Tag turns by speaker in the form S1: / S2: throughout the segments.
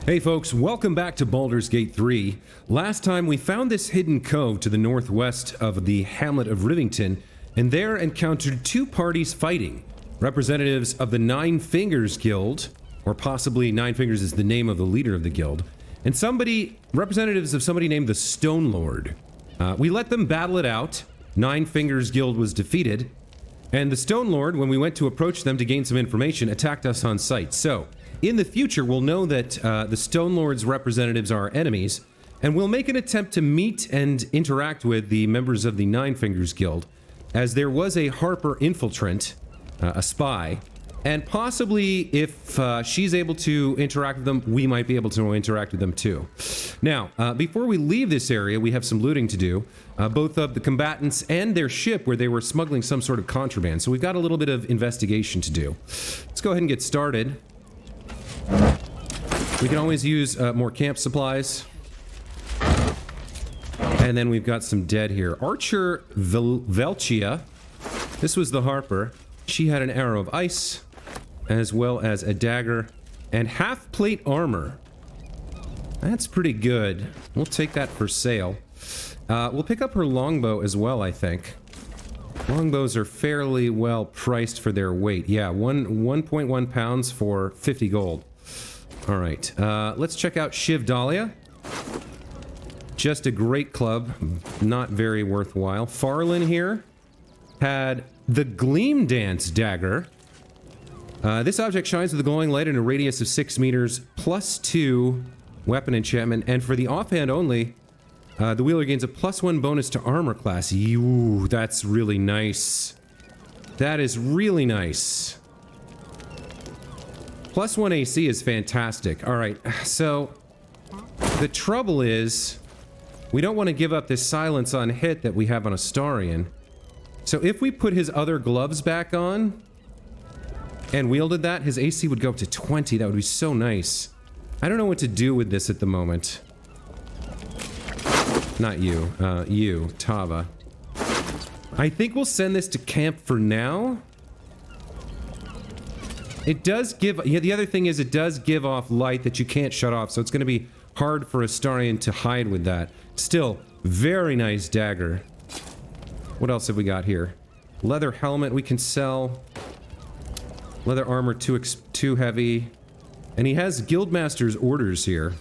S1: Hey folks, welcome back to Baldur's Gate 3. Last time we found this hidden cove to the northwest of the hamlet of Rivington, and there encountered two parties fighting. Representatives of the Nine Fingers Guild, or possibly Nine Fingers is the name of the leader of the guild, and representatives of somebody named the Stone Lord. We let them battle it out. Nine Fingers Guild was defeated, and the Stone Lord, when we went to approach them to gain some information, attacked us on sight. So, in the future, we'll know that the Stone Lord's representatives are our enemies, and we'll make an attempt to meet and interact with the members of the Nine Fingers Guild, as there was a Harper infiltrant, a spy, and possibly if she's able to interact with them, we might be able to interact with them too. Now, before we leave this area, we have some looting to do, both of the combatants and their ship where they were smuggling some sort of contraband, so we've got a little bit of investigation to do. Let's go ahead and get started. We can always use more camp supplies. And then we've got some dead here. Archer Velchia. This was the Harper. She had an arrow of ice, as well as a dagger, and half-plate armor. That's pretty good. We'll take that for sale. We'll pick up her longbow as well, I think. Longbows are fairly well priced for their weight. Yeah, 1.1 pounds for 50 gold. All right, let's check out Shiv Dahlia. Just a great club, not very worthwhile. Farlin here had the Gleam Dance dagger. This object shines with a glowing light in a radius of 6 meters, +2 weapon enchantment, and for the offhand only, the wielder gains a +1 bonus to armor class. Ooh, that's really nice. That is really nice. +1 AC is fantastic. All right, so the trouble is we don't want to give up this silence on hit that we have on Astarion. So if we put his other gloves back on and wielded that, his AC would go up to 20. That would be so nice. I don't know what to do with this at the moment. Not you, you, Tava. I think we'll send this to camp for now. It does give, yeah, the other thing is it does give off light that you can't shut off, so it's going to be hard for Astarion to hide with that. Still, very nice dagger. What else have we got here? Leather helmet we can sell. Leather armor too heavy. And he has Guildmaster's orders here.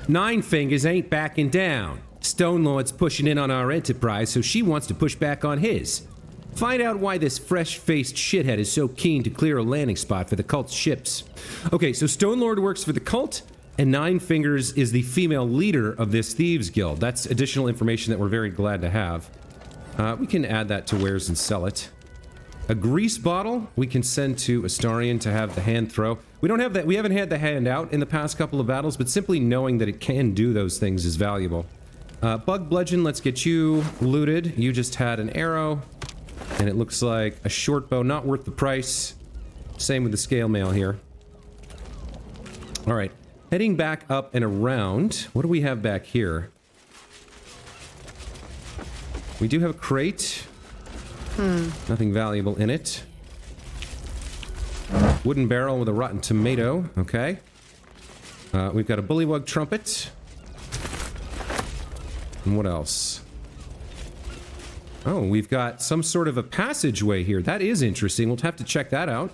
S1: Nine Fingers ain't backing down. Stone Lord's pushing in on our enterprise, so she wants to push back on his. Find out why this fresh-faced shithead is so keen to clear a landing spot for the cult's ships. Okay, so Stone Lord works for the cult, and Nine Fingers is the female leader of this Thieves Guild. That's additional information that we're very glad to have. We can add that to wares and sell it. A grease bottle we can send to Astarion to have the hand throw. We don't have that. We haven't had the hand out in the past couple of battles, but simply knowing that it can do those things is valuable. Bug bludgeon, let's get you looted. You just had an arrow, and it looks like a short bow, not worth the price. Same with the scale mail here. All right, heading back up and around. What do we have back here? We do have a crate. Nothing valuable in it. Wooden barrel with a rotten tomato. Okay. We've got a bullywug trumpet. And what else? Oh, we've got some sort of a passageway here. That is interesting. We'll have to check that out.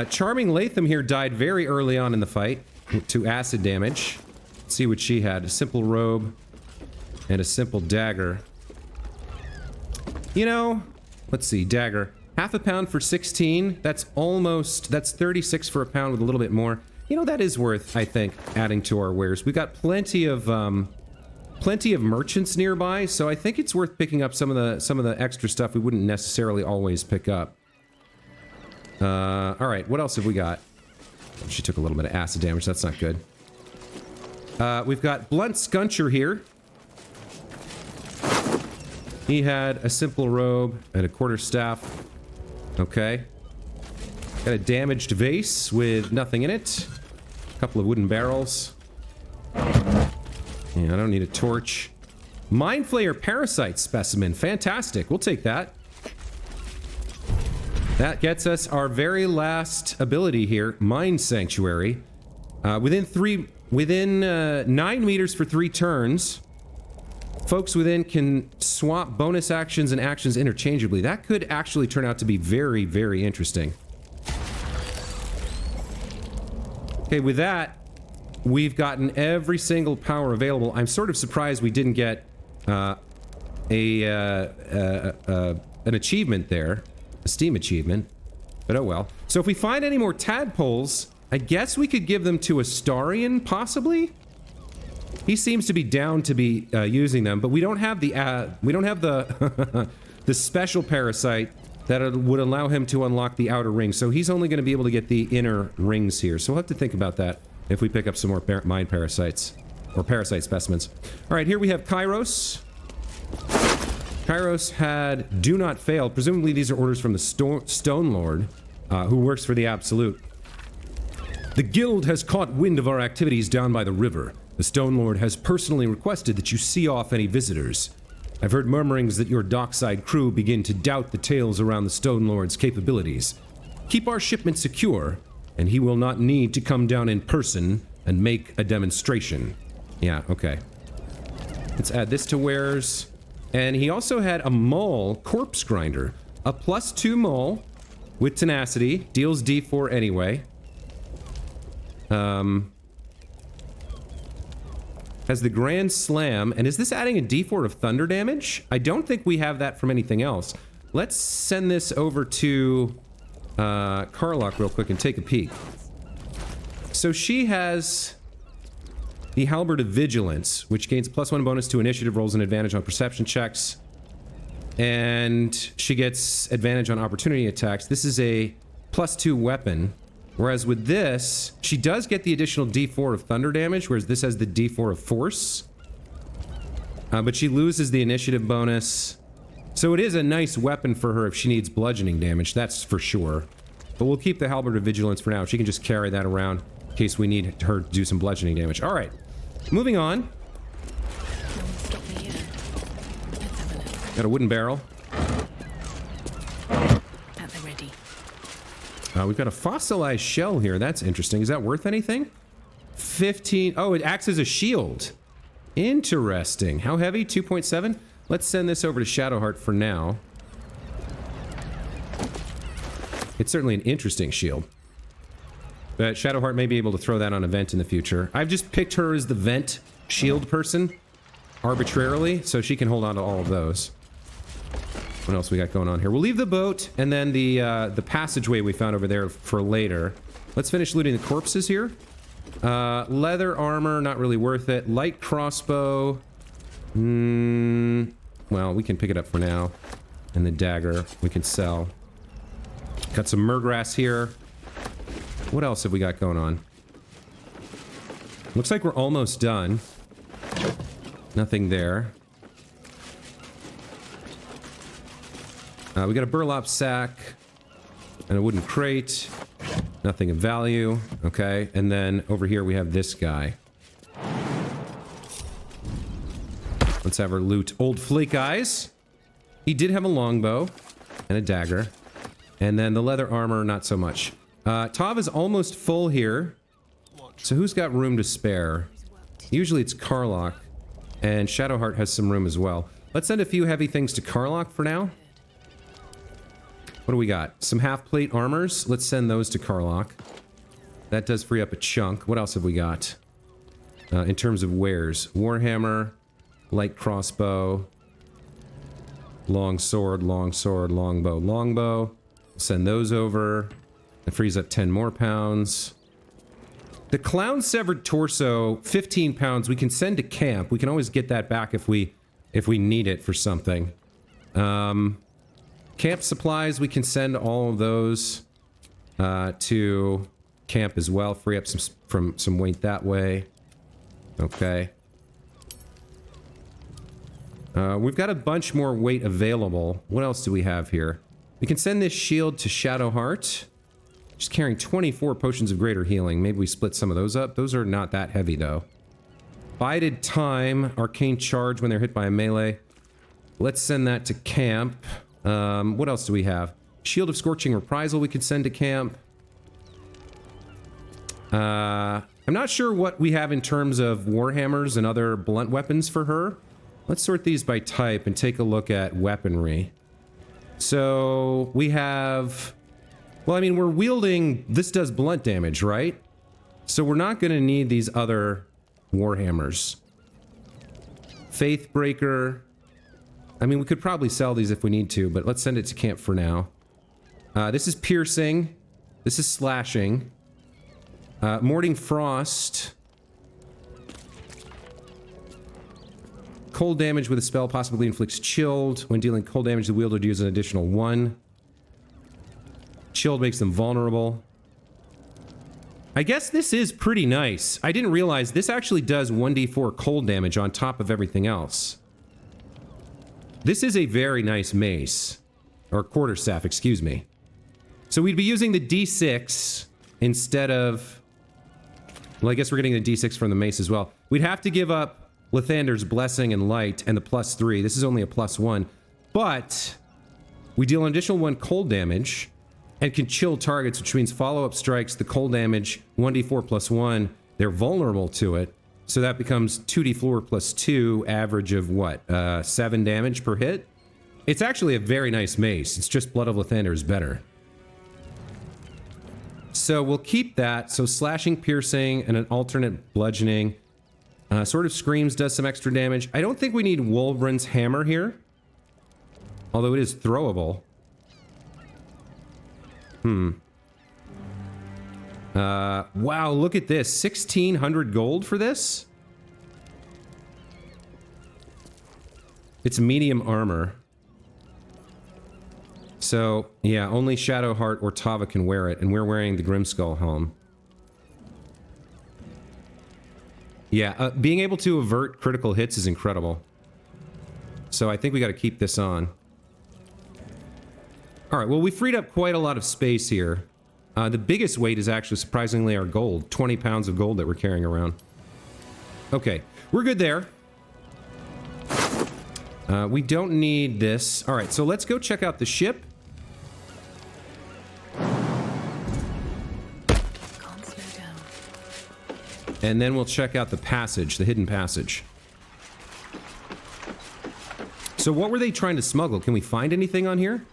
S1: Charming Latham here died very early on in the fight to acid damage. Let's see what she had. A simple robe and a simple dagger. You know, let's see, dagger. Half a pound for 16. That's 36 for a pound with a little bit more. You know, that is worth, I think, adding to our wares. We've got plenty of merchants nearby, so I think it's worth picking up some of the extra stuff we wouldn't necessarily always pick up. All right, what else have we got? Oh, she took a little bit of acid damage. That's not good. We've got Blunt Scuncher here. He had a simple robe and a quarterstaff. Okay. Got a damaged vase with nothing in it. A couple of wooden barrels. Yeah, I don't need a torch. Mind Flayer Parasite Specimen. Fantastic. We'll take that. That gets us our very last ability here, Mind Sanctuary. Within 9 meters for 3 turns, folks within can swap bonus actions and actions interchangeably. That could actually turn out to be very, very interesting. Okay, with that, we've gotten every single power available. I'm sort of surprised we didn't get an achievement there, a Steam achievement, but oh well. So if we find any more tadpoles, I guess we could give them to Astarion, possibly? He seems to be down to be using them, but we don't have the the special parasite that would allow him to unlock the outer ring. So he's only going to be able to get the inner rings here. So we'll have to think about that if we pick up some more mind parasites or parasite specimens. All right, here we have Kairos. Kairos had do not fail. Presumably these are orders from the Stone Lord, who works for the Absolute. The guild has caught wind of our activities down by the river. The Stone Lord has personally requested that you see off any visitors. I've heard murmurings that your dockside crew begin to doubt the tales around the Stone Lord's capabilities. Keep our shipment secure, and he will not need to come down in person and make a demonstration. Yeah, okay. Let's add this to wares. And he also had a Maul Corpse Grinder. A +2 Maul with tenacity. Deals D4 anyway. Has the Grand Slam, and is this adding a D4 of thunder damage? I don't think we have that from anything else. Let's send this over to Karlach real quick and take a peek. So she has the Halberd of Vigilance, which gains +1 bonus to initiative rolls and advantage on perception checks. And she gets advantage on opportunity attacks. This is a +2 weapon. Whereas with this, she does get the additional D4 of thunder damage, whereas this has the D4 of force. But she loses the initiative bonus. So it is a nice weapon for her if she needs bludgeoning damage, that's for sure. But we'll keep the Halberd of Vigilance for now. She can just carry that around in case we need her to do some bludgeoning damage. All right, moving on. Got a wooden barrel. We've got a fossilized shell here. That's interesting. Is that worth anything? 15. Oh, it acts as a shield. Interesting. How heavy? 2.7? Let's send this over to Shadowheart for now. It's certainly an interesting shield. But Shadowheart may be able to throw that on a vent in the future. I've just picked her as the vent shield person arbitrarily, so she can hold on to all of those. What else we got going on here? We'll leave the boat and then the passageway we found over there for later. Let's finish looting the corpses here. Leather armor, not really worth it. Light crossbow. Well, we can pick it up for now. And the dagger we can sell. Got some murgrass here. What else have we got going on? Looks like we're almost done. Nothing there. We got a burlap sack and a wooden crate. Nothing of value. Okay, and then over here we have this guy. Let's have her loot Old Flake Eyes. He did have a longbow and a dagger. And then the leather armor, not so much. Tava's almost full here. So who's got room to spare? Usually it's Karlach. And Shadowheart has some room as well. Let's send a few heavy things to Karlach for now. What do we got? Some half-plate armors. Let's send those to Karlach. That does free up a chunk. What else have we got? In terms of wares. Warhammer, light crossbow, long sword, longbow, longbow. Send those over. That frees up 10 more pounds. The clown severed torso, 15 pounds. We can send to camp. We can always get that back if we need it for something. Camp supplies, we can send all of those to camp as well. Free up some weight that way. Okay. We've got a bunch more weight available. What else do we have here? We can send this shield to Shadowheart. Just carrying 24 potions of greater healing. Maybe we split some of those up. Those are not that heavy, though. Bided time. Arcane charge when they're hit by a melee. Let's send that to camp. What else do we have? Shield of Scorching Reprisal we could send to camp. I I'm not sure what we have in terms of warhammers and other blunt weapons for her. Let's sort these by type and take a look at weaponry. So we have... Well, I mean, we're wielding... This does blunt damage, right? So we're not going to need these other warhammers. Faithbreaker. I mean, we could probably sell these if we need to, but let's send it to camp for now. This is piercing. This is slashing. Morning Frost. Cold damage with a spell possibly inflicts chilled. When dealing cold damage, the wielder deals an additional 1. Chilled makes them vulnerable. I guess this is pretty nice. I didn't realize this actually does 1d4 cold damage on top of everything else. This is a very nice mace. Or quarterstaff, excuse me. So we'd be using the d6 instead of... Well, I guess we're getting the d6 from the mace as well. We'd have to give up Lathander's Blessing and Light and the +3. This is only a +1. But we deal an additional 1 cold damage and can chill targets, which means follow-up strikes, the cold damage, 1d4 +1, they're vulnerable to it. So that becomes 2d4 +2, average of what? 7 damage per hit? It's actually a very nice mace. It's just Blood of Lathander is better. So we'll keep that. So slashing, piercing, and an alternate bludgeoning. Sword of Screams does some extra damage. I don't think we need Wolverin's Hammer here. Although it is throwable. Wow, look at this. 1,600 gold for this? It's medium armor. So, yeah, only Shadowheart or Tava can wear it, and we're wearing the Grimskull helm. Yeah, being able to avert critical hits is incredible. So I think we got to keep this on. Alright, well, we freed up quite a lot of space here. The biggest weight is actually, surprisingly, our gold. 20 pounds of gold that we're carrying around. Okay, we're good there. We don't need this. Alright, so let's go check out the ship. And then we'll check out the passage, the hidden passage. So what were they trying to smuggle? Can we find anything on here?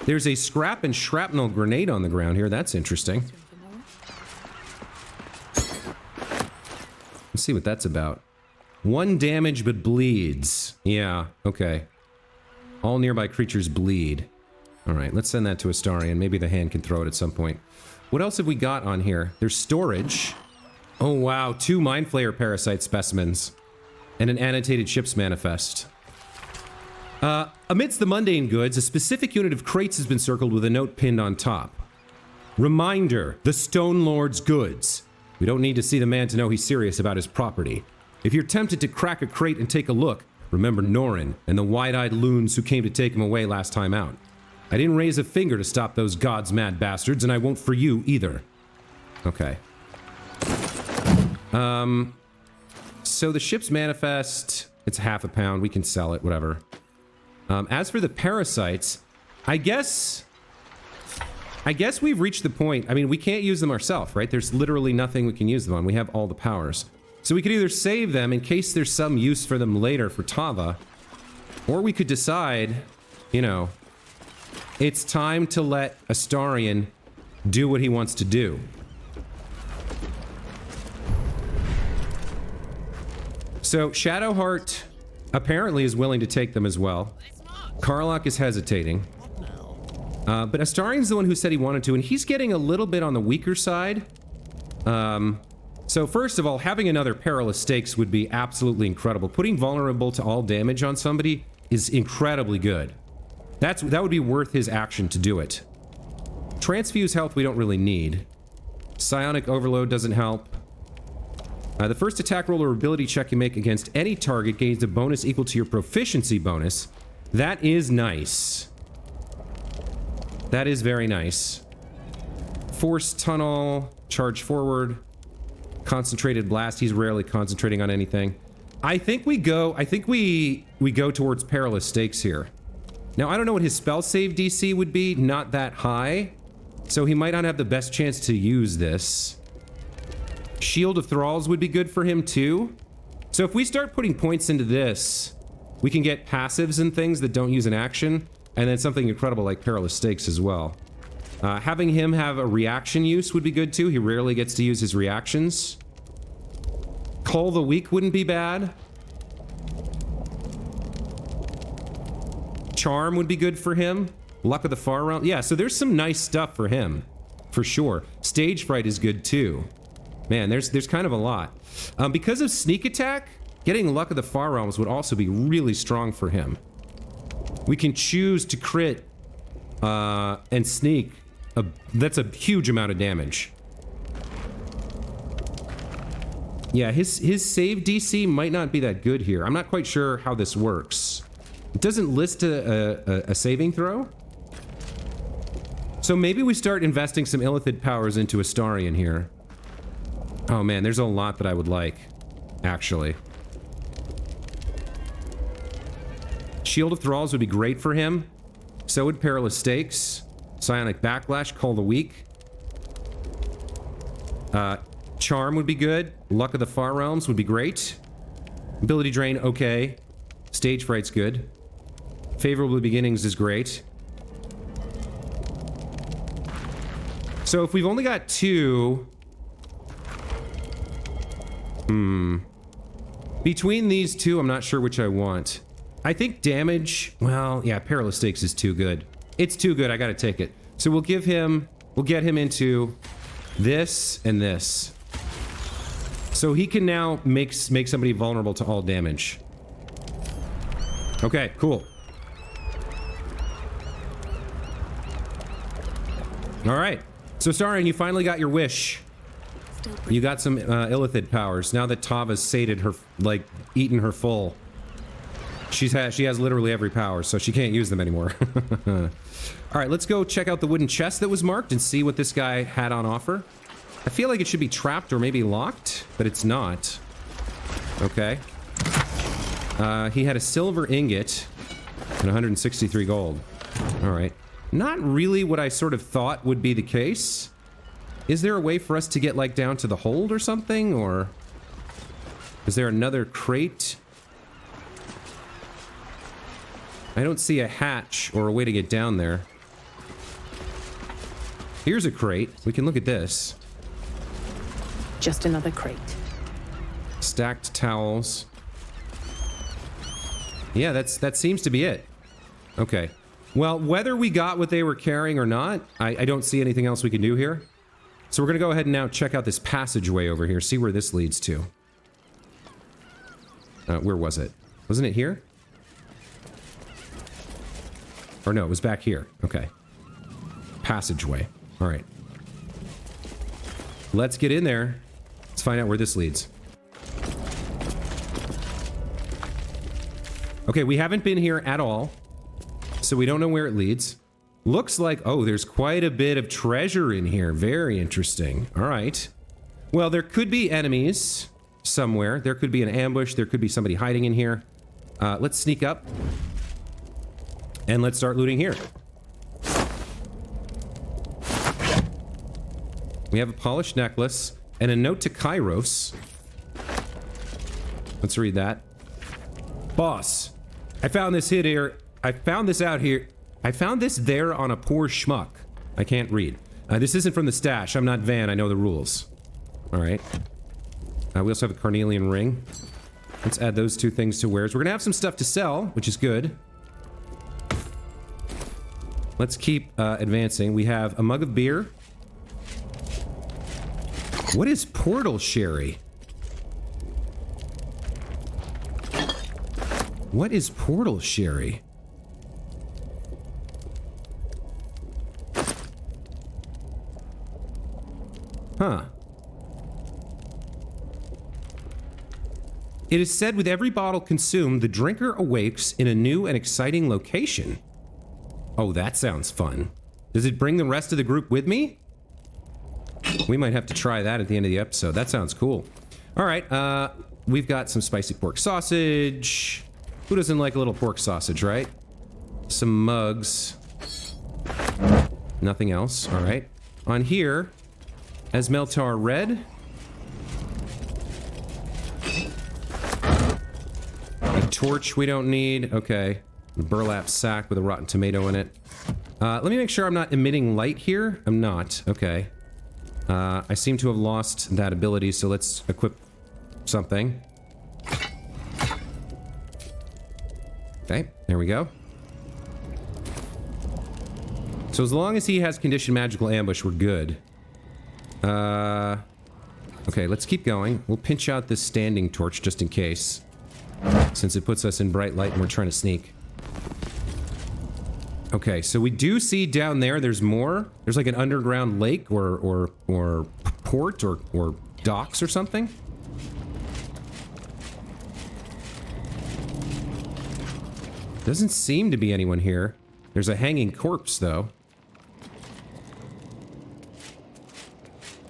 S1: There's a scrap and shrapnel grenade on the ground here. That's interesting. Let's see what that's about. 1 damage but bleeds. Yeah, okay. All nearby creatures bleed. Alright, let's send that to Astarion. Maybe the hand can throw it at some point. What else have we got on here? There's storage. Oh wow, 2 Mind Flayer parasite specimens. And an annotated ship's manifest. Amidst the mundane goods, a specific unit of crates has been circled with a note pinned on top. Reminder, the Stone Lord's goods. We don't need to see the man to know he's serious about his property. If you're tempted to crack a crate and take a look, remember Norin and the wide-eyed loons who came to take him away last time out. I didn't raise a finger to stop those gods mad bastards, and I won't for you either. Okay. So the ship's manifest, it's half a pound. We can sell it, whatever. As for the parasites, I guess we've reached the point. I mean, we can't use them ourselves, right? There's literally nothing we can use them on. We have all the powers. So we could either save them in case there's some use for them later for Tava, or we could decide, you know, it's time to let Astarion do what he wants to do. So Shadowheart apparently is willing to take them as well. Karlach is hesitating. But Astarion's the one who said he wanted to, and he's getting a little bit on the weaker side. So first of all, having another Perilous Stakes would be absolutely incredible. Putting vulnerable to all damage on somebody is incredibly good. That would be worth his action to do it. Transfuse health we don't really need. Psionic Overload doesn't help. The first attack roll or ability check you make against any target gains a bonus equal to your proficiency bonus. That is nice. That is very nice. Force Tunnel, Charge Forward, Concentrated Blast. He's rarely concentrating on anything. I think we go towards Perilous Stakes here. Now, I don't know what his spell save DC would be. Not that high. So he might not have the best chance to use this. Shield of Thralls would be good for him too. So if we start putting points into this, we can get passives and things that don't use an action, and then something incredible like Perilous Stakes as well. Having him have a reaction use would be good too. He rarely gets to use his reactions. Cull the Weak wouldn't be bad. Charm would be good for him. Luck of the Far Realm. Yeah, so there's some nice stuff for him, for sure. Stage Fright is good too. Man, there's kind of a lot. Because of Sneak Attack, getting Luck of the Far Realms would also be really strong for him. We can choose to crit and sneak. That's a huge amount of damage. Yeah, his save DC might not be that good here. I'm not quite sure how this works. It doesn't list a saving throw. So maybe we start investing some Illithid powers into Astarion here. Oh man, there's a lot that I would like, actually. Shield of Thralls would be great for him. So would Perilous Stakes. Psionic Backlash, Cull the Weak. Charm would be good. Luck of the Far Realms would be great. Ability Drain, okay. Stage Fright's good. Favorable Beginnings is great. So if we've only got 2... Between these two, I'm not sure which I want. I think damage... Well, yeah, Perilous Stakes is too good. It's too good, I gotta take it. So we'll get him into this and this. So he can now make somebody vulnerable to all damage. Okay, cool. Alright. So Astarion, you finally got your wish. You got some Illithid powers. Now that Tava's sated her, like, eaten her full. She has literally every power, so she can't use them anymore. Alright, let's go check out the wooden chest that was marked and see what this guy had on offer. I feel like it should be trapped or maybe locked, but it's not. Okay. He had a silver ingot and 163 gold. Alright. Not really what I sort of thought would be the case. Is there a way for us to get, like, down to the hold or something, or... Is there another crate? I don't see a hatch or a way to get down there. Here's a crate. We can look at this.
S2: Just another crate.
S1: Stacked towels. Yeah, that seems to be it. Okay. Well, whether we got what they were carrying or not, I don't see anything else we can do here. So we're gonna go ahead and now check out this passageway over here, see where this leads to. Where was it? Wasn't it here? Or no, it was back here. Okay. Passageway. All right. Let's get in there. Let's find out where this leads. Okay, we haven't been here at all, so we don't know where it leads. Looks like, oh, there's quite a bit of treasure in here. Very interesting. All right. Well, there could be enemies somewhere. There could be an ambush. There could be somebody hiding in here. Let's sneak up. And let's start looting here. We have a polished necklace and a note to Kairos. Let's read that. Boss, I found this here. I found this out here. I found this there on a poor schmuck. I can't read. This isn't from the stash. I'm not Van. I know the rules. All right. We also have a carnelian ring. Let's add those two things to wares. We're gonna have some stuff to sell, which is good. Let's keep advancing. We have a mug of beer. What is portal sherry? What is portal sherry? Huh. It is said with every bottle consumed, the drinker awakes in a new and exciting location. Oh, that sounds fun. Does it bring the rest of the group with me? We might have to try that at the end of the episode. That sounds cool. All right, we've got some spicy pork sausage. Who doesn't like a little pork sausage, right? Some mugs. Nothing else. All right. On here, Esmeltar Red. Torch we don't need. Okay. Burlap sack with a rotten tomato in it. Let me make sure I'm not emitting light here. I'm not. Okay. I seem to have lost that ability, so let's equip something. Okay, there we go. So as long as he has conditioned magical ambush, we're good. Okay, let's keep going. We'll pinch out this standing torch just in case, since it puts us in bright light and we're trying to sneak. Okay, so we do see down there, there's more. There's like an underground lake or port or docks or something. Doesn't seem to be anyone here. There's a hanging corpse, though.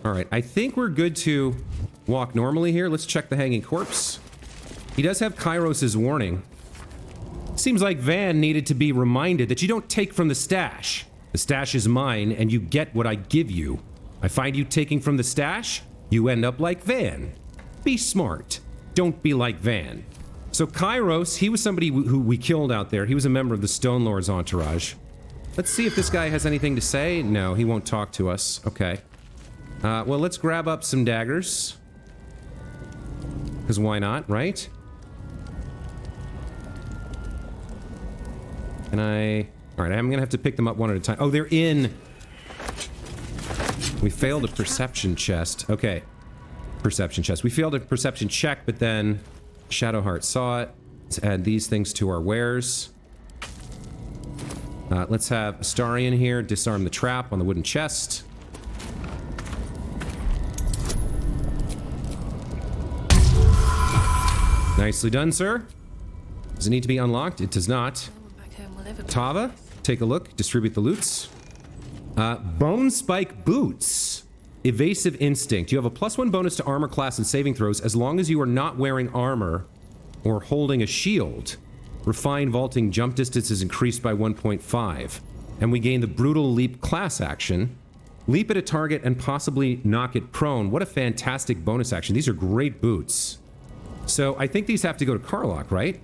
S1: Alright, I think we're good to walk normally here. Let's check the hanging corpse. He does have Kairos' warning. Seems like Van needed to be reminded that you don't take from the stash. The stash is mine, and you get what I give you. I find you taking from the stash, you end up like Van. Be smart. Don't be like Van. So Kairos, he was somebody who we killed out there. He was a member of the Stone Lord's entourage. Let's see if this guy has anything to say. No, he won't talk to us. Okay. Well, let's grab up some daggers. Because why not, right? Can I... Alright, I'm gonna have to pick them up one at a time. Oh, they're in... We failed a perception chest. Okay. Perception chest. We failed a perception check, but then Shadowheart saw it. Let's add these things to our wares. Let's have Astarion here disarm the trap on the wooden chest. Nicely done, sir. Does it need to be unlocked? It does not. Tava, take a look. Distribute the loots. Bone Spike Boots. Evasive Instinct. You have a +1 bonus to armor class and saving throws as long as you are not wearing armor or holding a shield. Refined Vaulting jump distance is increased by 1.5. And we gain the Brutal Leap class action. Leap at a target and possibly knock it prone. What a fantastic bonus action. These are great boots. So I think these have to go to Karlach, right?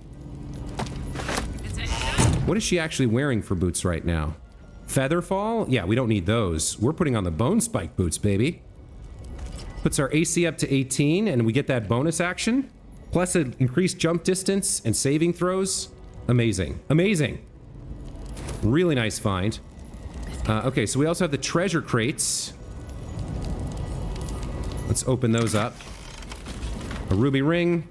S1: What is she actually wearing for boots right now? Featherfall? Yeah, we don't need those. We're putting on the Bone Spike boots, baby. Puts our AC up to 18, and we get that bonus action. Plus an increased jump distance and saving throws. Amazing. Amazing. Really nice find. Okay, so we also have the treasure crates. Let's open those up. A ruby ring,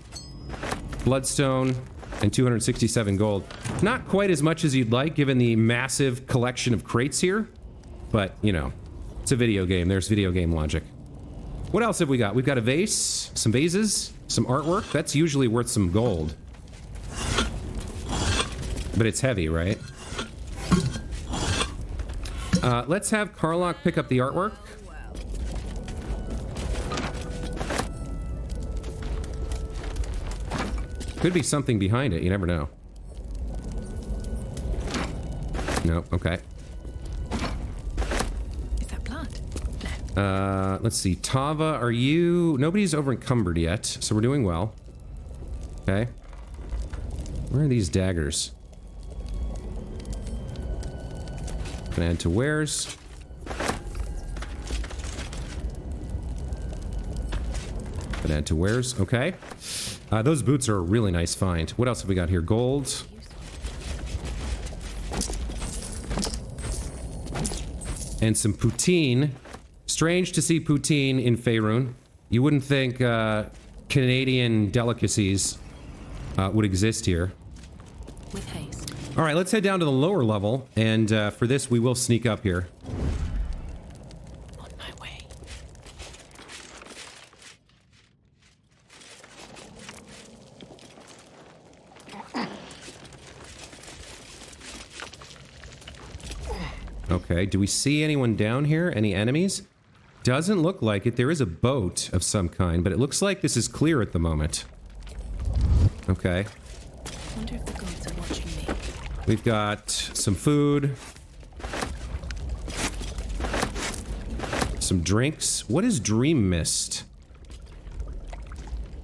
S1: bloodstone, and 267 gold. Not quite as much as you'd like, given the massive collection of crates here. But, you know, it's a video game. There's video game logic. What else have we got? We've got a vase, some vases, some artwork. That's usually worth some gold. But it's heavy, right? Let's have Karlach pick up the artwork. Could be something behind it, you never know. No, okay.
S2: Is that blood? No.
S1: Let's see. Tava, are you... Nobody's over encumbered yet, so we're doing well. Okay. Where are these daggers? Gonna add to wares. Gonna add to wares, okay. Those boots are a really nice find. What else have we got here? Gold. And some poutine. Strange to see poutine in Faerun. You wouldn't think Canadian delicacies would exist here.
S2: With haste.
S1: All right, let's head down to the lower level, and for this we will sneak up here.
S2: On my way.
S1: Okay, do we see anyone down here? Any enemies? Doesn't look like it. There is a boat of some kind, but it looks like this is clear at the moment. Okay.
S2: I wonder if the gods are watching me.
S1: We've got some food. Some drinks. What is Dream Mist?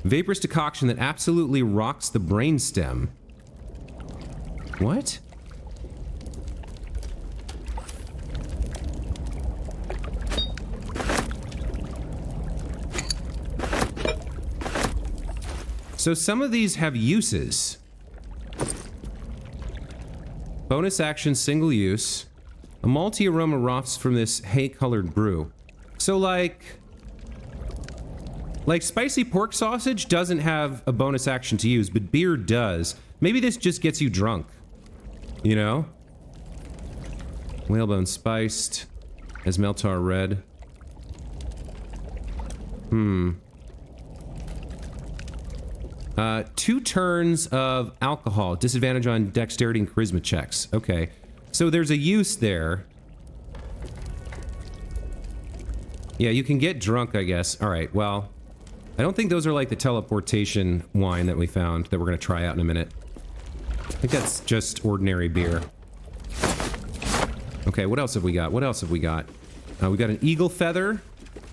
S1: Vaporous decoction that absolutely rocks the brainstem. What? So some of these have uses. Bonus action, single use. A malty aroma wafts from this hay-colored brew. So like spicy pork sausage doesn't have a bonus action to use, but beer does. Maybe this just gets you drunk. You know? Whalebone spiced. As Meltar red. 2 turns of alcohol. Disadvantage on dexterity and charisma checks. Okay. So there's a use there. Yeah, you can get drunk, I guess. Alright, well. I don't think those are like the teleportation wine that we found that we're going to try out in a minute. I think that's just ordinary beer. Okay, what else have we got? What else have we got? We got an eagle feather.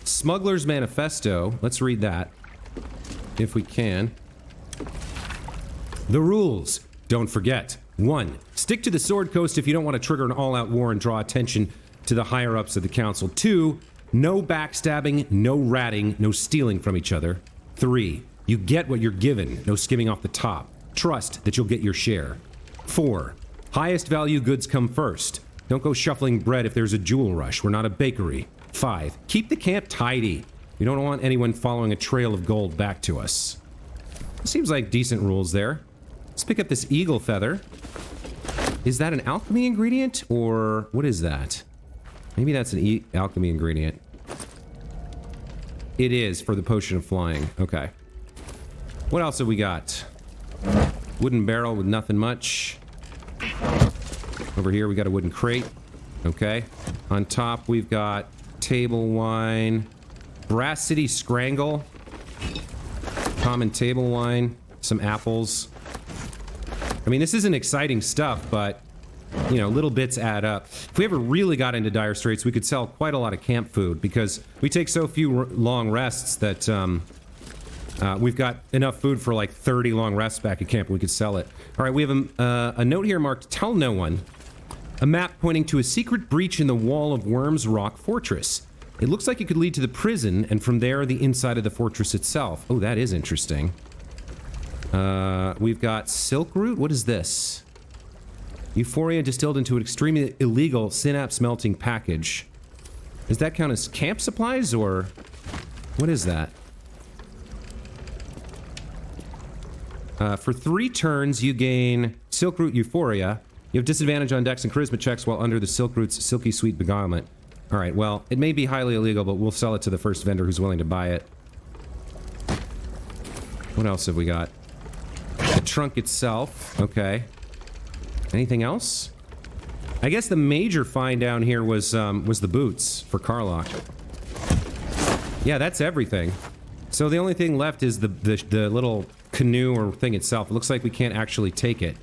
S1: Smuggler's Manifesto. Let's read that. If we can. The rules. Don't forget. 1. Stick to the Sword Coast if you don't want to trigger an all-out war and draw attention to the higher-ups of the council. 2. No backstabbing, no ratting, no stealing from each other. 3. You get what you're given, no skimming off the top. Trust that you'll get your share. 4. Highest value goods come first. Don't go shuffling bread if there's a jewel rush. We're not a bakery. 5. Keep the camp tidy. We don't want anyone following a trail of gold back to us. Seems like decent rules there. Let's pick up this eagle feather. Is that an alchemy ingredient, or what is that? Maybe that's an alchemy ingredient. It is, for the potion of flying. Okay. What else have we got? Wooden barrel with nothing much. Over here we got a wooden crate. Okay. On top we've got table wine. Brass City Scrangle. Common table wine. Some apples. I mean, this isn't exciting stuff, but, you know, little bits add up. If we ever really got into dire straits, we could sell quite a lot of camp food, because we take so few long rests that, we've got enough food for like 30 long rests back at camp. We could sell it. All right, we have a note here marked, Tell No One. A map pointing to a secret breach in the wall of Worms Rock Fortress. It looks like it could lead to the prison, and from there, the inside of the fortress itself. Oh, that is interesting. We've got silk root. What is this? Euphoria distilled into an extremely illegal synapse melting package. Does that count as camp supplies, or what is that? For 3 turns, you gain silk root euphoria. You have disadvantage on dex and charisma checks while under the silk root's silky sweet beguilement. All right, well, it may be highly illegal, but we'll sell it to the first vendor who's willing to buy it. What else have we got? The trunk itself. Okay. Anything else? I guess the major find down here was the boots for Karlach. Yeah, that's everything. So the only thing left is the little canoe or thing itself. It looks like we can't actually take it.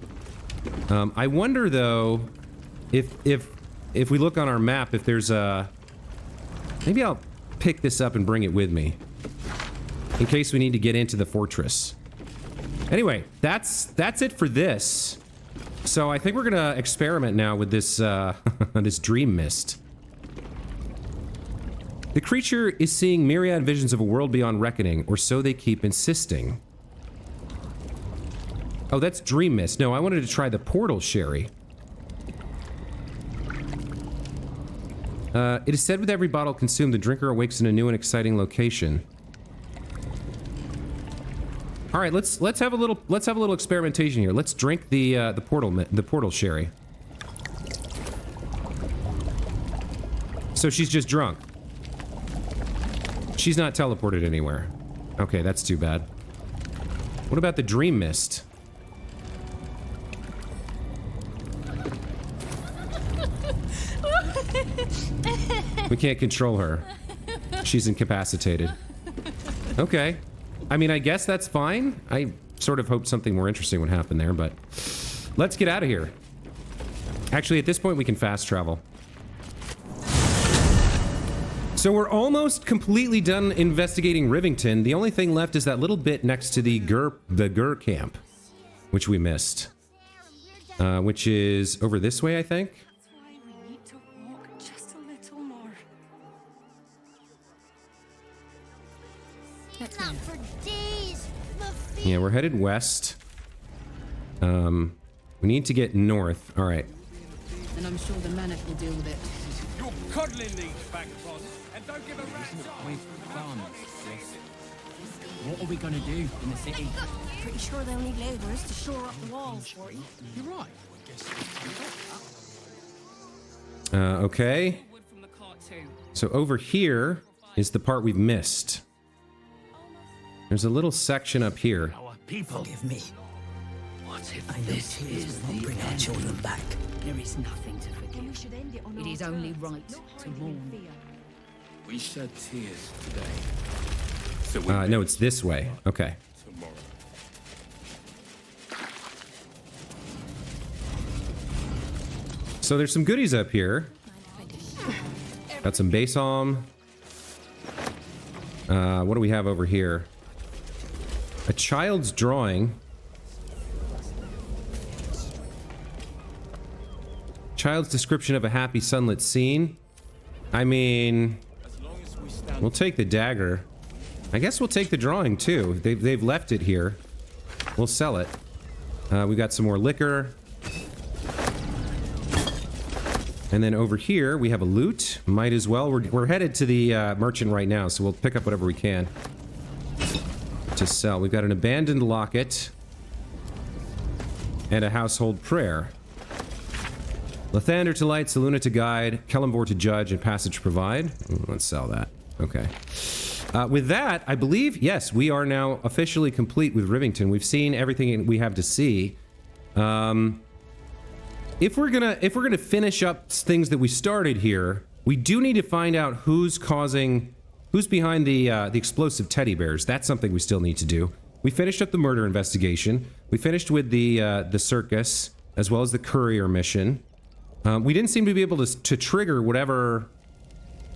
S1: I wonder though, if we look on our map, if there's a... Maybe I'll pick this up and bring it with me. In case we need to get into the fortress. Anyway, that's it for this. So I think we're gonna experiment now with this, this dream mist. The creature is seeing myriad visions of a world beyond reckoning, or so they keep insisting. Oh, that's dream mist. No, I wanted to try the portal sherry. It is said with every bottle consumed, the drinker awakes in a new and exciting location. All right, let's have a little experimentation here. Let's drink the portal sherry. So she's just drunk. She's not teleported anywhere. Okay, that's too bad. What about the dream mist? We can't control her. She's incapacitated. Okay. I mean, I guess that's fine. I sort of hoped something more interesting would happen there, but... Let's get out of here. Actually, at this point, we can fast travel. So we're almost completely done investigating Rivington. The only thing left is that little bit next to the Gur camp, which we missed. Which is over this way, I think.
S3: That's why we need to walk just a little more.
S2: Let's
S4: Not
S2: move.
S4: for days. The
S1: Yeah, we're headed west. We need to get north. All right.
S5: And I'm sure the Manic will deal with it.
S6: You're coddling these vagabonds and don't give a rat's eye.
S7: What are we gonna do in the city?
S3: Pretty sure they'll need labourers to shore up the walls for you.
S7: You're right.
S1: Okay. So over here is the part we've missed. There's a little section up here.
S7: Our people.
S8: Forgive me.
S7: What if
S8: I know
S7: this
S8: tears
S7: is
S8: will not
S7: the
S8: bring our
S7: end?
S8: children back.
S5: There is nothing to forgive.
S3: We should end it on
S5: It
S3: our
S5: is only
S3: terms,
S5: right
S3: not
S5: to
S3: hiding in
S5: mourn.
S3: fear.
S6: We shed tears today. So we
S1: No, it's this way. Okay.
S6: tomorrow.
S1: So there's some goodies up here. Got some balsam. What do we have over here? A child's drawing. Child's description of a happy sunlit scene. I mean,
S6: As long as we stand
S1: we'll take the dagger. I guess we'll take the drawing too. They've left it here. We'll sell it. We got some more liquor. And then over here we have a loot. Might as well. We're headed to the merchant right now, so we'll pick up whatever we can to sell. We've got an abandoned locket and a household prayer. Lathander to light, Saluna to guide, Kellamvor to judge, and passage to provide. Let's sell that. Okay. With that, I believe, yes, we are now officially complete with Rivington. We've seen everything we have to see. If we're gonna finish up things that we started here, we do need to find out who's behind the explosive teddy bears. That's something we still need to do. We finished up the murder investigation. We finished with the circus as well as the courier mission. We didn't seem to be able to trigger whatever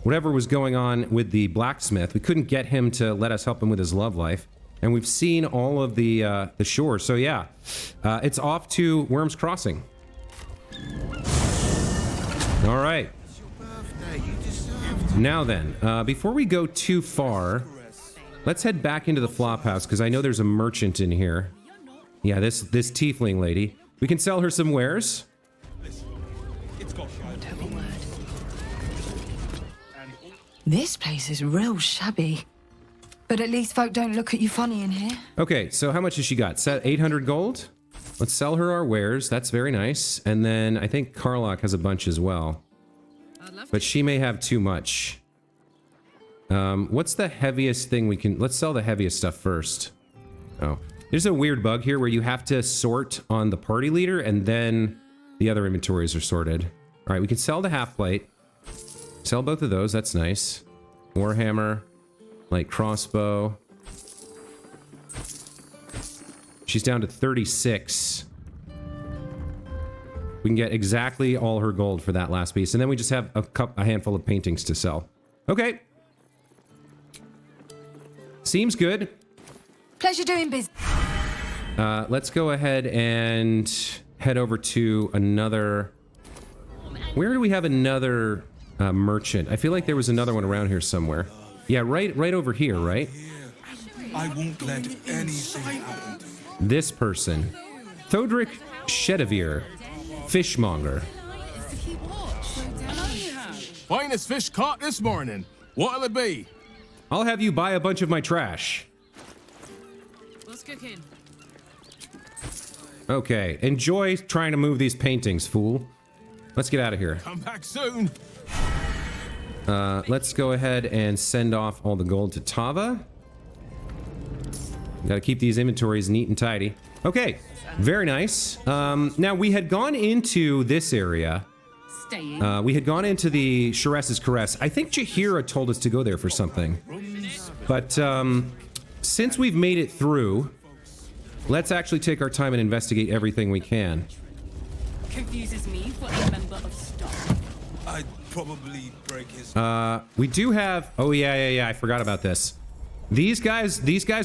S1: was going on with the blacksmith. We couldn't get him to let us help him with his love life. And we've seen all of the shore. So yeah, it's off to Worm's Crossing. All right. Now then, before we go too far, let's head back into the flop house because I know there's a merchant in here. Yeah, this tiefling lady. We can sell her some wares.
S2: Don't have a word.
S9: This place is real shabby. But at least folk don't look at you funny in here.
S1: Okay, so how much has she got? Set 800 gold? Let's sell her our wares. That's very nice. And then I think Karlach has a bunch as well. But she may have too much. What's the heaviest thing we can... Let's sell the heaviest stuff first. Oh. There's a weird bug here where you have to sort on the party leader and then the other inventories are sorted. All right, we can sell the half plate. Sell both of those. That's nice. Warhammer. Light crossbow. She's down to 36. We can get exactly all her gold for that last piece. And then we just have a handful of paintings to sell. Okay. Seems good.
S9: Pleasure doing business.
S1: Let's go ahead and head over to another... Where do we have another merchant? I feel like there was another one around here somewhere. Yeah, right over here, right?
S10: I won't let anything happen.
S1: This person. Thodrick Shedavir. Fishmonger.
S6: finest fish caught this morning. What'll it be?
S1: I'll have you buy a bunch of my trash.
S5: What's cooking?
S1: Okay, enjoy trying to move these paintings, fool. Let's get out of here.
S6: Come back soon.
S1: Let's go ahead and send off all the gold to Tava. Gotta keep these inventories neat and tidy. Okay, very nice. Now, we had gone into this area.
S5: Staying.
S1: We had gone into the Sharess's Caress. I think Jahira told us to go there for something. But since we've made it through, let's actually take our time and investigate everything we can.
S5: Confuses me for a member of staff.
S10: I'd probably break his.
S1: We do have. Oh yeah. I forgot about this. These guys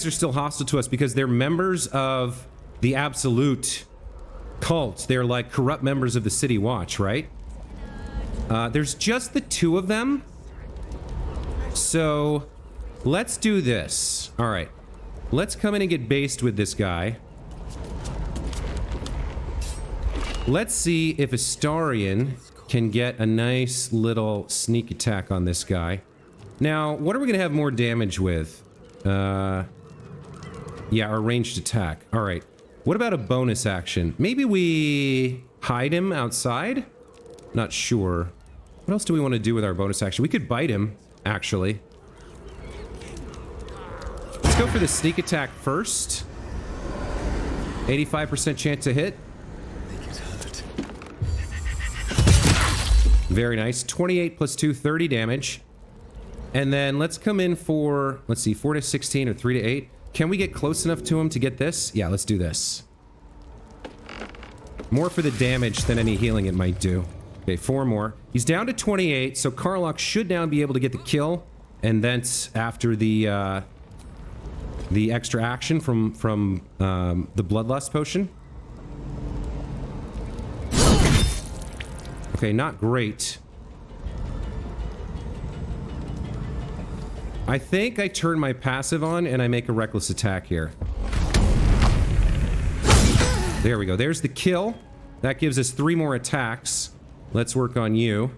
S1: are still hostile to us because they're members of the Absolute cult. They're like corrupt members of the City Watch, right? There's just the two of them. So let's do this. All right. Let's come in and get based with this guy. Let's see if Astarion can get a nice little sneak attack on this guy. Now, what are we going to have more damage with? Yeah, our ranged attack. All right. What about a bonus action? Maybe we hide him outside? Not sure. What else do we want to do with our bonus action? We could bite him, actually. Let's go for the sneak attack first. 85% chance to hit. Very nice. 28 plus 2, 30 damage. And then let's come in for, let's see, 4 to 16 or 3 to 8. Can we get close enough to him to get this? Yeah, let's do this. More for the damage than any healing it might do. Okay, 4 more. He's down to 28, so Karlach should now be able to get the kill. And thence after the extra action from the Bloodlust potion. Okay, not great. I think I turn my passive on and I make a reckless attack here. There we go. There's the kill. That gives us 3 more attacks. Let's work on you.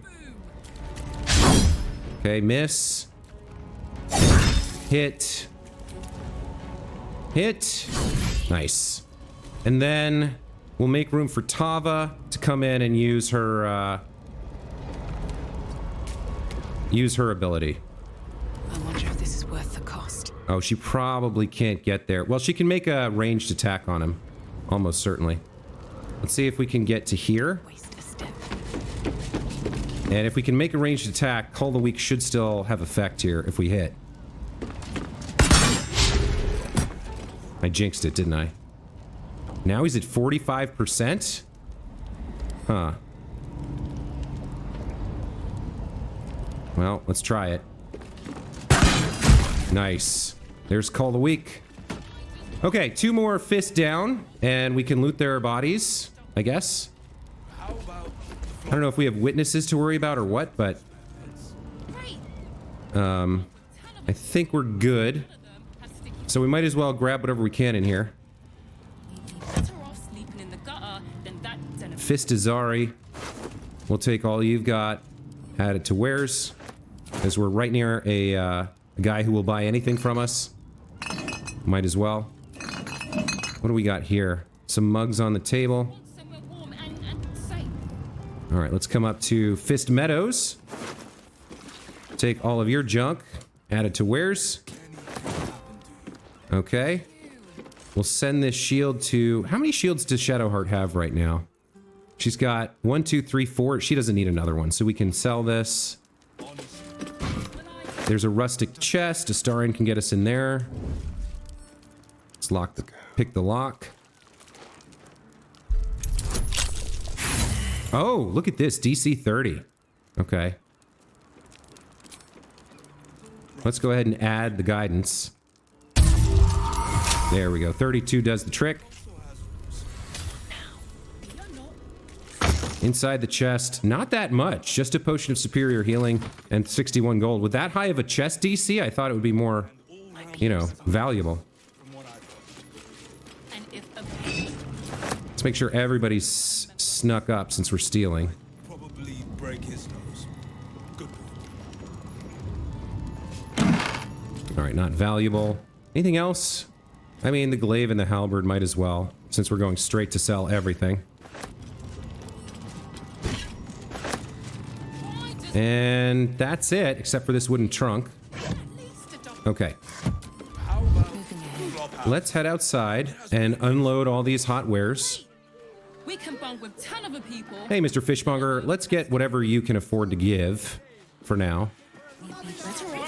S1: Okay, miss. Hit. Hit. Nice. And then we'll make room for Tava to come in and use her ability.
S2: I wonder if this is worth the cost.
S1: Oh, she probably can't get there. Well, she can make a ranged attack on him. Almost certainly. Let's see if we can get to here.
S2: Waste a step.
S1: And if we can make a ranged attack, Call the Weak should still have effect here if we hit. I jinxed it, didn't I? Now he's at 45%? Huh. Well, let's try it. Nice. There's Call the Weak. Okay, 2 more fists down, and we can loot their bodies, I guess. I don't know if we have witnesses to worry about or what, but... I think we're good. So we might as well grab whatever we can in here. Fist Azari. We'll take all you've got, add it to wares, as we're right near a guy who will buy anything from us. Might as well. What do we got here? Some mugs on the table. All right, let's come up to Fist Meadows. Take all of your junk, add it to wares. Okay. We'll send this shield to... How many shields does Shadowheart have right now? She's got 1, 2, 3, 4. She doesn't need another one, so we can sell this. There's a rustic chest. Astarion can get us in there. Let's lock the... Pick the lock. Oh, look at this. DC 30. Okay. Let's go ahead and add the guidance. There we go. 32 does the trick. Inside the chest, not that much. Just a potion of superior healing and 61 gold. With that high of a chest DC, I thought it would be more, you know, valuable. Let's make sure everybody's snuck up since we're stealing.
S10: Probably break his nose. Good.
S1: All right, not valuable. Anything else? I mean, the glaive and the halberd might as well, since we're going straight to sell everything. And that's it, except for this wooden trunk. Okay. Let's head outside and unload all these hot wares.
S5: We can bond with 10 other people.
S1: Hey, Mr. Fishmonger, let's get whatever you can afford to give for now.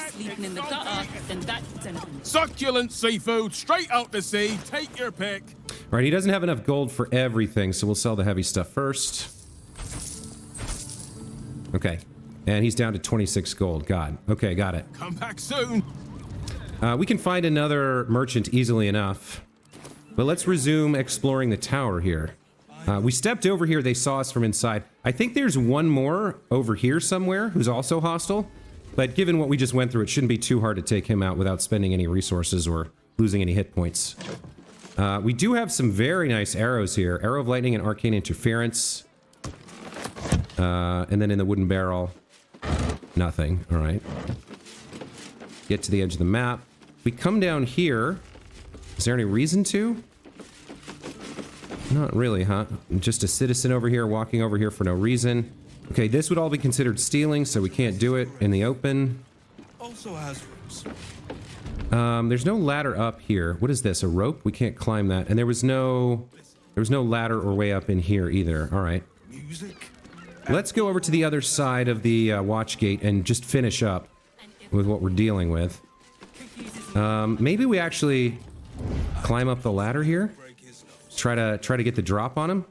S5: Sleeping in the gutter than that gentleman.
S6: Succulent seafood, straight out the sea. Take your pick.
S1: All right, he doesn't have enough gold for everything, so we'll sell the heavy stuff first. Okay. And he's down to 26 gold. God. Okay, got it.
S10: Come back soon.
S1: We can find another merchant easily enough. But let's resume exploring the tower here. We stepped over here. They saw us from inside. I think there's one more over here somewhere who's also hostile. But given what we just went through, it shouldn't be too hard to take him out without spending any resources or losing any hit points. We do have some very nice arrows here. Arrow of Lightning and Arcane Interference. And then in the wooden barrel, nothing. All right. Get to the edge of the map. We come down here. Is there any reason to? Not really, huh? Just a citizen over here, walking over here for no reason. Okay, this would all be considered stealing, so we can't do it in the open.
S10: Also has rooms.
S1: There's no ladder up here. What is this? A rope? We can't climb that. And there was no ladder or way up in here either. All right.
S10: Music.
S1: Let's go over to the other side of the watch gate and just finish up with what we're dealing with. Maybe we actually climb up the ladder here. Try to get the drop on him.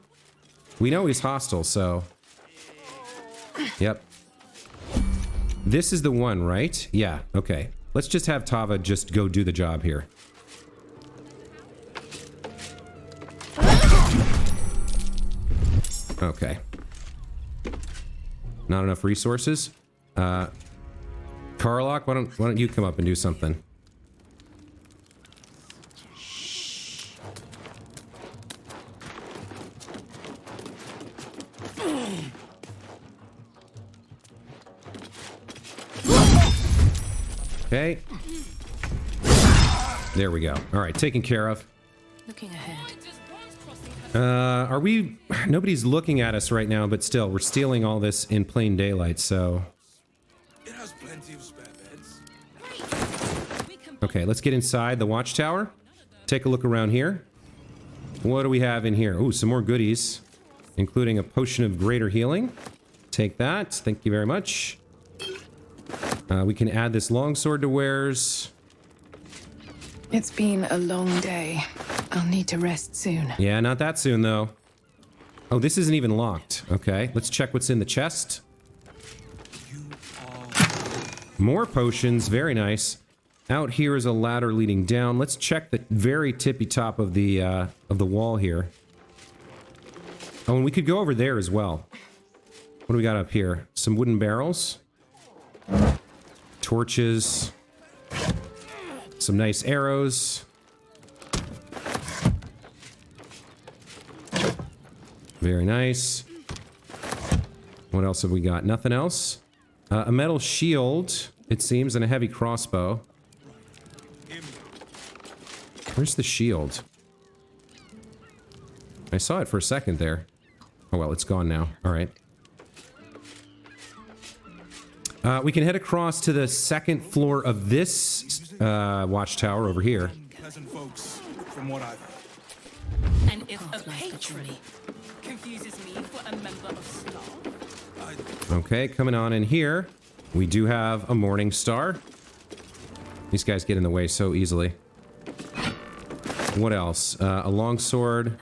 S1: We know he's hostile, so. Yep. This is the one, right? Yeah. Okay. Let's just have Tava just go do the job here. Okay. Not enough resources. Karlach, why don't you come up and do something? Okay. There we go. All right, taken care of.
S2: Looking ahead.
S1: Are we... Nobody's looking at us right now, but still, we're stealing all this in plain daylight, so...
S10: It has plenty of spare beds.
S1: Okay, let's get inside the watchtower. Take a look around here. What do we have in here? Ooh, some more goodies, including a potion of greater healing. Take that. Thank you very much. We can add this longsword to wares.
S2: It's been a long day. I'll need to rest soon.
S1: Yeah, not that soon, though. Oh, this isn't even locked. Okay, let's check what's in the chest. More potions. Very nice. Out here is a ladder leading down. Let's check the very tippy top of the wall here. Oh, and we could go over there as well. What do we got up here? Some wooden barrels. Torches. Some nice arrows. Very nice. What else have we got? Nothing else? A metal shield, it seems, and a heavy crossbow. Where's the shield? I saw it for a second there. Oh well, it's gone now. All right. We can head across to the second floor of this watchtower over here.
S10: Pleasant folks, from what I've heard.
S5: And if a patron confuses me for a member of staff.
S1: Okay, coming on in here. We do have a morning star. These guys get in the way so easily. What else? A longsword.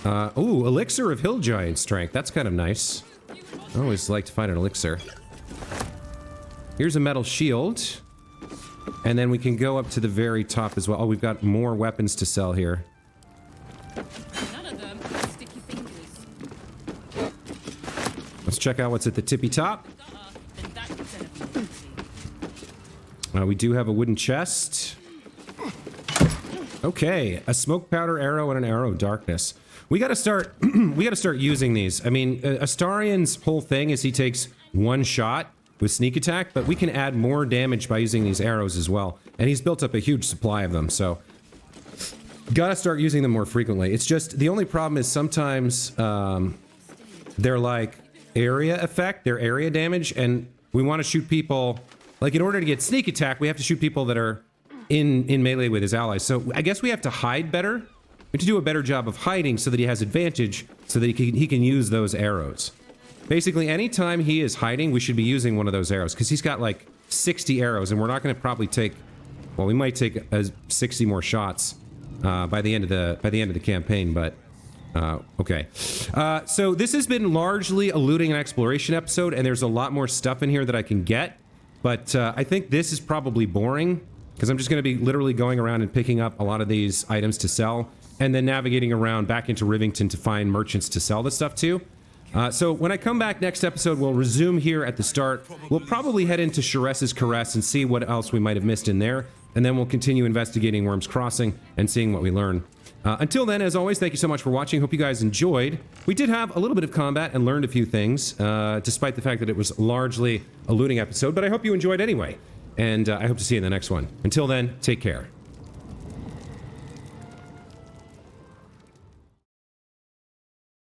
S1: Ooh, elixir of hill giant strength. That's kind of nice. I always like to find an elixir. Here's a metal shield. And then we can go up to the very top as well. Oh, we've got more weapons to sell here.
S5: None of them have sticky fingers.
S1: Let's check out what's at the tippy top.
S5: Then that is an emergency.
S1: We do have a wooden chest. Okay, a smoke powder arrow and an arrow of darkness. We gotta start using these. I mean, Astarian's whole thing is he takes one shot with sneak attack, but we can add more damage by using these arrows as well. And he's built up a huge supply of them, so gotta start using them more frequently. It's just, the only problem is sometimes they're like area effect, they're area damage, and we want to shoot people, like in order to get sneak attack, we have to shoot people that are in melee with his allies. So I guess we have to hide better. We have to do a better job of hiding so that he has advantage, so that he can use those arrows. Basically, anytime he is hiding, we should be using one of those arrows, because he's got like 60 arrows, and we're not going to probably take, well, we might take 60 more shots by the end of the campaign, but Okay. So this has been largely a looting and exploration episode, and there's a lot more stuff in here that I can get. But I think this is probably boring, because I'm just going to be literally going around and picking up a lot of these items to sell, and then navigating around back into Rivington to find merchants to sell this stuff to. So when I come back next episode, we'll resume here at the start. We'll probably head into Sharess's Caress and see what else we might have missed in there, and then we'll continue investigating Worm's Crossing and seeing what we learn. Until then, as always, thank you so much for watching. Hope you guys enjoyed. We did have a little bit of combat and learned a few things, despite the fact that it was largely a looting episode, but I hope you enjoyed anyway. And I hope to see you in the next one. Until then, take care.